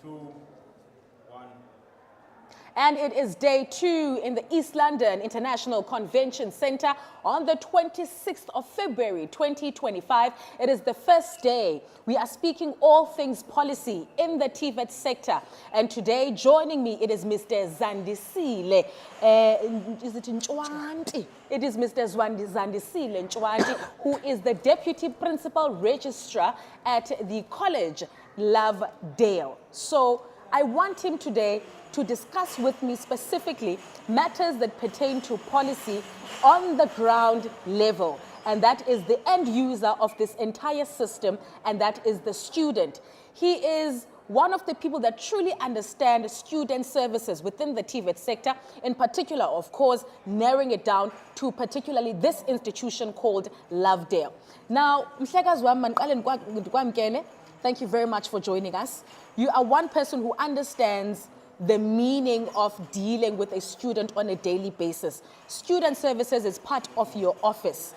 2, 1. And it is day 2 in the East London International Convention Centre on the 26th of February 2025. It is the first day. We are speaking all things policy in the TVET sector. And today, joining me, it is Mr. Zandisile. Is it Nchwanti? It is Mr. Zandisile Nchwanti, who is the Deputy Principal Registrar at the college, Lovedale. So I want him today to discuss with me specifically matters that pertain to policy on the ground level. And that is the end user of this entire system, and that is the student. He is one of the people that truly understand student services within the TVET sector, in particular, of course, narrowing it down to particularly this institution called Lovedale. Now, thank you very much for joining us. You are one person who understands the meaning of dealing with a student on a daily basis. Student services is part of your office.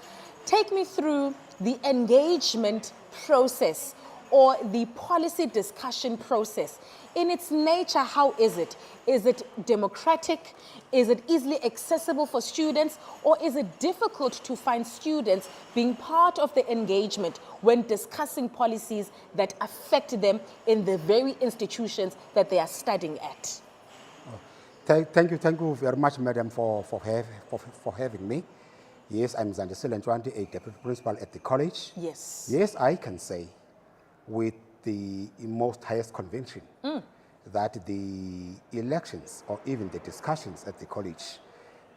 Take me through the engagement process or the policy discussion process. In its nature, how is it? Is it democratic? Is it easily accessible for students? Or is it difficult to find students being part of the engagement when discussing policies that affect them in the very institutions that they are studying at? Thank you very much, madam, for having me. Yes, I'm Zandisile Nchwanti, a deputy principal at the college. Yes. Yes, I can say with the most highest conviction that the elections or even the discussions at the college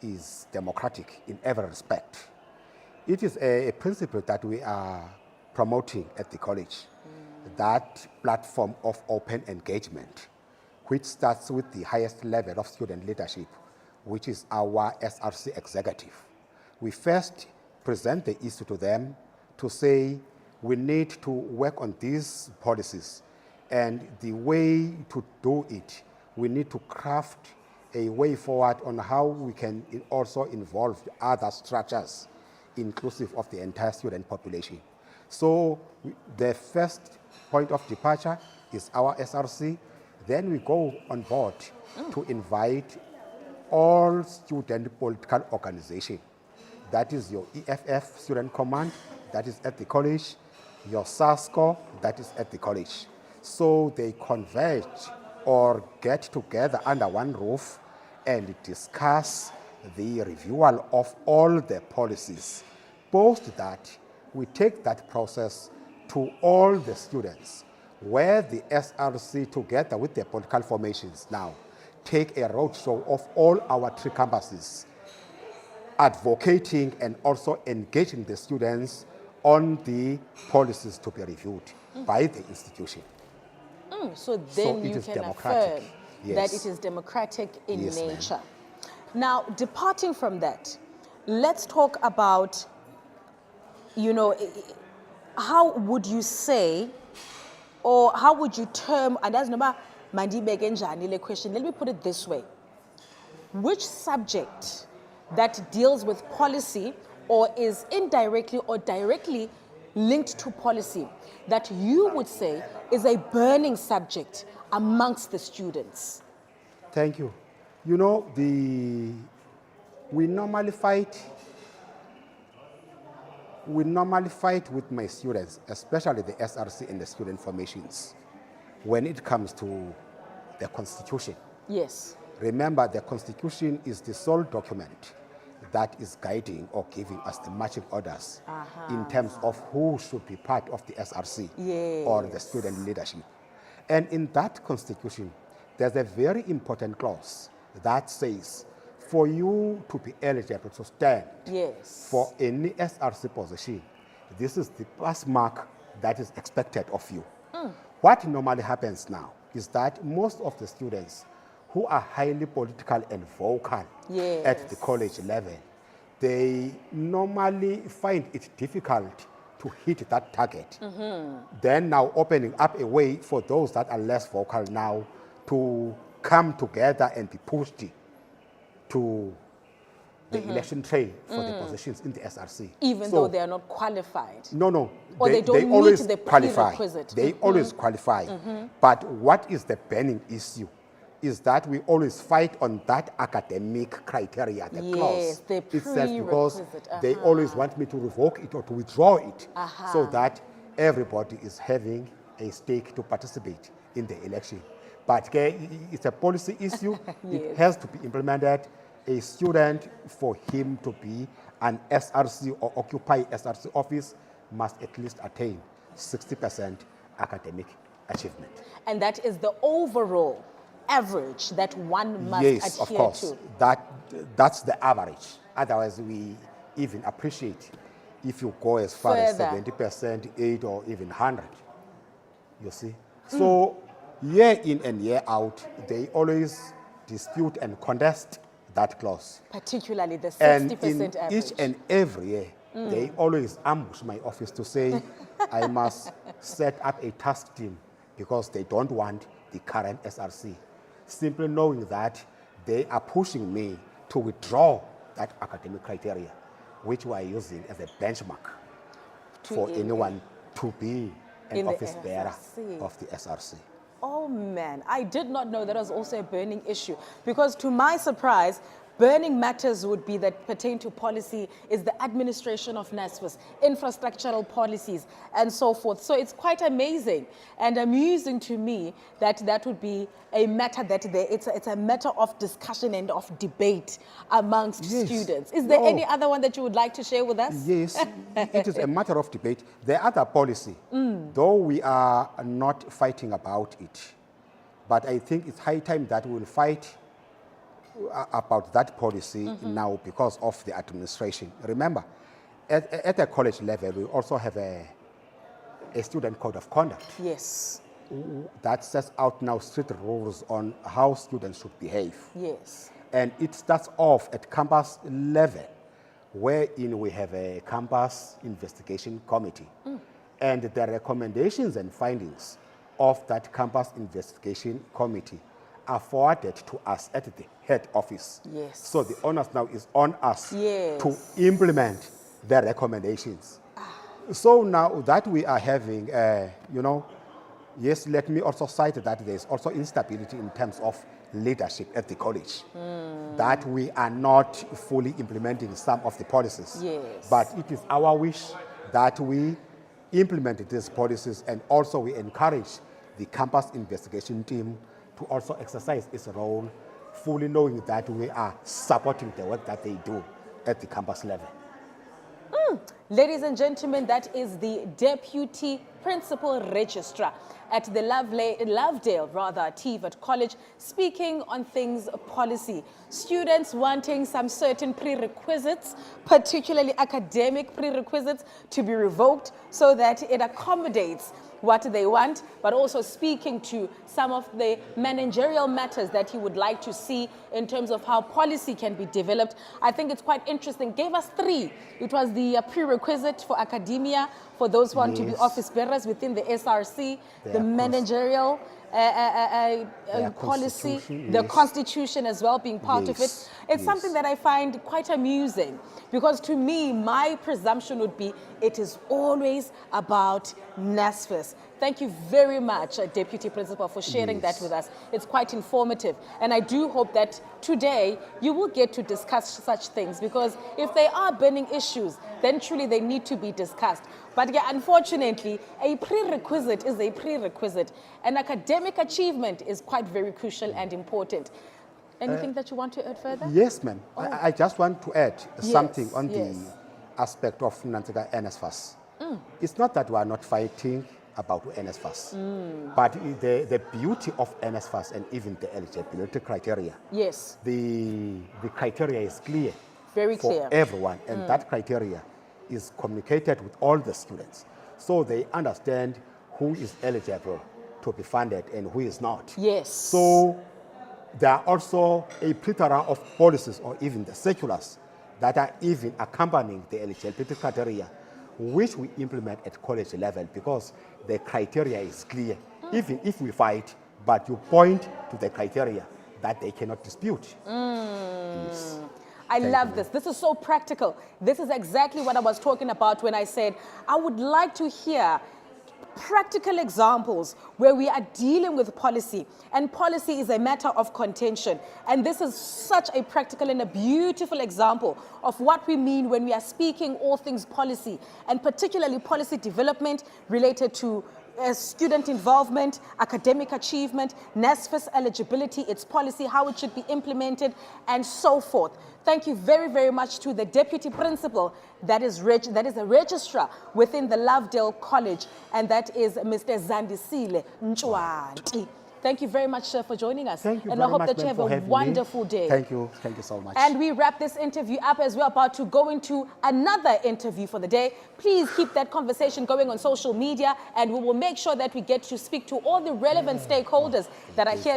is democratic in every respect. It is a principle that we are promoting at the college, that platform of open engagement, which starts with the highest level of student leadership, which is our SRC executive. We first present the issue to them to say we need to work on these policies, and the way to do it, we need to craft a way forward on how we can also involve other structures inclusive of the entire student population. So the first point of departure is our SRC. Then we go on board to invite all student political organizations. That is your EFF, Student Command, that is at the college, your SASCO, that is at the college. So they converge or get together under one roof and discuss the reviewal of all the policies. Post that, we take that process to all the students, where the SRC, together with the political formations now, take a roadshow of all our 3 campuses, advocating and also engaging the students on the policies to be reviewed by the institution. So then you can affirm that it is democratic in nature. Now, departing from that, let's talk about, how would you say, or how would you term, and that's number question, let me put it this way. Which subject that deals with policy or is indirectly or directly linked to policy that you would say is a burning subject amongst the students? Thank you. You know, we normally fight with my students, especially the SRC and the student formations, when it comes to the Constitution. Yes. Remember, the Constitution is the sole document that is guiding or giving us the marching orders in terms of who should be part of the SRC or the student leadership. And in that Constitution, there's a very important clause that says, for you to be eligible to stand for any SRC position, this is the pass mark that is expected of you. What normally happens now is that most of the students who are highly political and vocal at the college level, they normally find it difficult to hit that target. Then now opening up a way for those that are less vocal now to come together and be pushed to the election trail for the positions in the SRC. Even though they are not qualified? No. Or they don't always meet the qualify. prerequisite. They always qualify. But what is the burning issue is that we always fight on that academic criteria, the clause the itself, because prerequisite. they always want me to revoke it or to withdraw it, so that everybody is having a stake to participate in the election. But it's a policy issue. It has to be implemented. A student, for him to be an SRC or occupy SRC office, must at least attain 60% academic achievement. And that is the overall average that one must Yes, of adhere course. to. That's the average. Otherwise, we even appreciate if you go as far as 70%, 8 or even 100. You see? So year in and year out, they always dispute and contest that clause. Particularly the 60% And in average. each and every year, they always ambush my office to say I must set up a task team because they don't want the current SRC. Simply knowing that they are pushing me to withdraw that academic criteria, which we are using as a benchmark for anyone to be an office bearer of the SRC. Oh man, I did not know that was also a burning issue, because to my surprise, burning matters would be that pertain to policy is the administration of NSFAS, infrastructural policies, and so forth. So it's quite amazing and amusing to me that that would be a matter that it's a matter of discussion and of debate amongst students. Is there any other one that you would like to share with us? Yes, it is a matter of debate. The other policy, though we are not fighting about it, but I think it's high time that we will fight about that policy now because of the administration. Remember, at a college level, we also have a student code of conduct. Yes. That sets out now strict rules on how students should behave. Yes. And it starts off at campus level, wherein we have a campus investigation committee. And the recommendations and findings of that campus investigation committee are forwarded to us at the head office. Yes. So the onus now is on us Yes. to implement the recommendations. So now that we are having, yes, let me also cite that there's also instability in terms of leadership at the college, that we are not fully implementing some of the policies. Yes. But it is our wish that we implement these policies, and also we encourage the campus investigation team to also exercise its role, fully knowing that we are supporting the work that they do at the campus level. Ladies and gentlemen, that is the Deputy Principal Registrar at the Lovedale TVET College, speaking on things policy. Students wanting some certain prerequisites, particularly academic prerequisites, to be revoked so that it accommodates what they want, but also speaking to some of the managerial matters that he would like to see in terms of how policy can be developed. I think it's quite interesting. Gave us 3. It was the prerequisite for academia, for those who want to be office bearers within the SRC, the managerial policy, the constitution as well being part of it. It's something that I find quite amusing, because to me, my presumption would be it is always about NSFAS. Thank you very much, Deputy Principal, for sharing that with us. It's quite informative. And I do hope that today you will get to discuss such things, because if they are burning issues, then truly they need to be discussed. But yeah, unfortunately, a prerequisite is a prerequisite. And academic achievement is quite very crucial and important. Anything that you want to add further? Yes, ma'am. I just want to add something on the aspect of NSFAS. It's not that we are not fighting about NSFAS, but the beauty of NSFAS and even the eligibility criteria. Yes. The criteria is clear. Very clear. For everyone, and that criteria is communicated with all the students, so they understand who is eligible to be funded and who is not. Yes. So there are also a plethora of policies or even the circulars that are even accompanying the eligibility criteria, which we implement at college level, because the criteria is clear. Even if we fight, but you point to the criteria that they cannot dispute. Yes. I Thank love you. this. This is so practical. This is exactly what I was talking about when I said I would like to hear practical examples where we are dealing with policy, and policy is a matter of contention. And this is such a practical and a beautiful example of what we mean when we are speaking all things policy, and particularly policy development related to student involvement, academic achievement, NSFAS eligibility, its policy, how it should be implemented, and so forth. Thank you very, very much to the Deputy Principal that is a registrar within the Lovedale College, and that is Mr. Zandisile Nchwanti. Thank you very much, sir, for joining us. Thank you and very I hope much, that you ma'am, have for a having me. wonderful day. Thank you so much. And we wrap this interview up as we're about to go into another interview for the day. Please keep that conversation going on social media, and we will make sure that we get to speak to all the relevant stakeholders that are here